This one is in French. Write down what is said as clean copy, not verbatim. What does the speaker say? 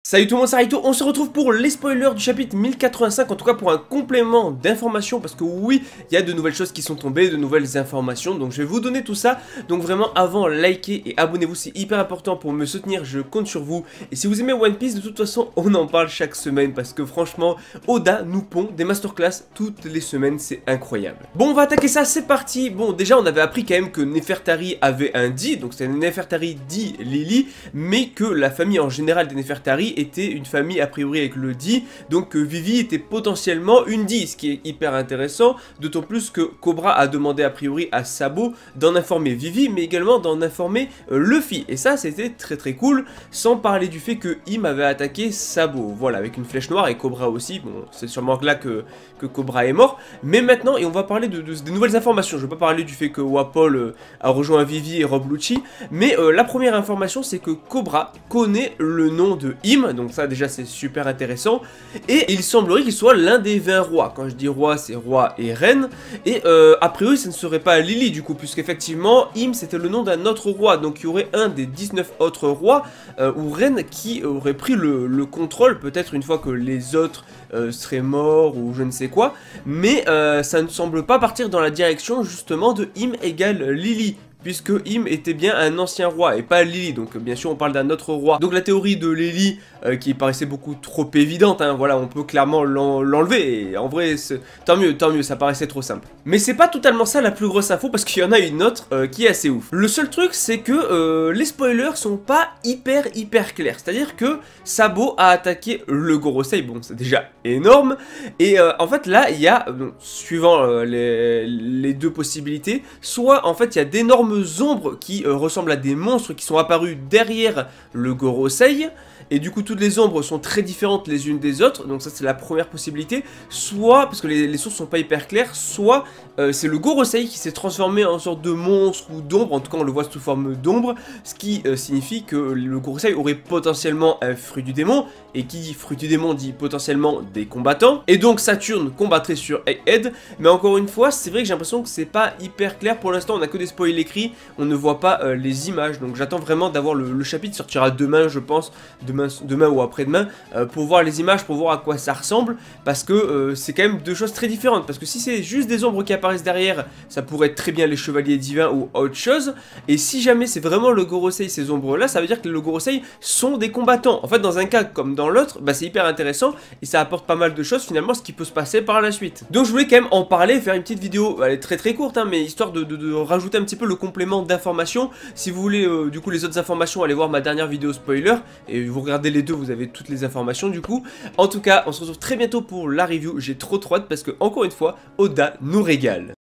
Salut tout le monde, c'est Raito, on se retrouve pour les spoilers du chapitre 1085, en tout cas pour un complément d'informations, parce que oui, il y a de nouvelles choses qui sont tombées, de nouvelles informations, donc je vais vous donner tout ça. Donc vraiment, avant, likez et abonnez-vous, c'est hyper important pour me soutenir, je compte sur vous. Et si vous aimez One Piece, de toute façon, on en parle chaque semaine, parce que franchement, Oda nous pond des masterclass toutes les semaines, c'est incroyable. Bon, on va attaquer ça, c'est parti. Bon, déjà, on avait appris quand même que Nefertari avait un dit, donc c'était Nefertari dit Lily, mais que la famille en général des Nefertari était une famille a priori avec le Di, donc Vivi était potentiellement une Di, ce qui est hyper intéressant, d'autant plus que Cobra a demandé a priori à Sabo d'en informer Vivi, mais également d'en informer Luffy, et ça c'était très cool, sans parler du fait que Im avait attaqué Sabo, voilà, avec une flèche noire, et Cobra aussi, bon, c'est sûrement là que Cobra est mort, mais maintenant, et on va parler des nouvelles informations, je vais pas parler du fait que Wapol a rejoint Vivi et Rob Lucci, mais la première information c'est que Cobra connaît le nom de Im, donc ça déjà c'est super intéressant, et il semblerait qu'il soit l'un des 20 rois. Quand je dis roi, c'est roi et reine, et a priori ça ne serait pas Lily du coup, puisqu'effectivement Im c'était le nom d'un autre roi, donc il y aurait un des 19 autres rois ou reines qui aurait pris le contrôle, peut-être une fois que les autres seraient morts ou je ne sais quoi, mais ça ne semble pas partir dans la direction justement de Im égale Lily, puisque Im était bien un ancien roi et pas Lily, donc bien sûr on parle d'un autre roi. Donc la théorie de Lily qui paraissait beaucoup trop évidente, hein, voilà, on peut clairement l'enlever, et en vrai tant mieux, ça paraissait trop simple. Mais c'est pas totalement ça la plus grosse info, parce qu'il y en a une autre qui est assez ouf. Le seul truc c'est que les spoilers sont pas hyper clairs, c'est-à-dire que Sabo a attaqué le Gorosei, bon c'est déjà énorme, et en fait là il y a, suivant les deux possibilités, soit en fait il y a d'énormes ombres qui ressemblent à des monstres qui sont apparus derrière le Gorosei, et du coup toutes les ombres sont très différentes les unes des autres, donc ça c'est la première possibilité, soit, parce que les sources sont pas hyper claires, soit c'est le Gorosei qui s'est transformé en sorte de monstre ou d'ombre, en tout cas on le voit sous forme d'ombre, ce qui signifie que le Gorosei aurait potentiellement un fruit du démon, et qui dit fruit du démon dit potentiellement des combattants, et donc Saturne combattrait sur Egghead, mais encore une fois c'est vrai que j'ai l'impression que c'est pas hyper clair pour l'instant, on a que des spoils écrits, on ne voit pas les images, donc j'attends vraiment d'avoir le chapitre, sortira demain je pense, demain ou après-demain, pour voir les images, pour voir à quoi ça ressemble, parce que c'est quand même deux choses très différentes, parce que si c'est juste des ombres qui apparaissent derrière, ça pourrait être très bien les chevaliers divins ou autre chose, et si jamais c'est vraiment le Gorosei, ces ombres là, ça veut dire que le Gorosei sont des combattants. En fait dans un cas comme dans l'autre, bah, c'est hyper intéressant, et ça apporte pas mal de choses finalement, ce qui peut se passer par la suite. Donc je voulais quand même en parler, faire une petite vidéo, elle est très courte, hein, mais histoire de rajouter un petit peu le complément d'informations. Si vous voulez du coup les autres informations, allez voir ma dernière vidéo spoiler, et vous regardez les deux, vous avez toutes les informations du coup. En tout cas, on se retrouve très bientôt pour la review, j'ai trop hâte parce que encore une fois, Oda nous régale.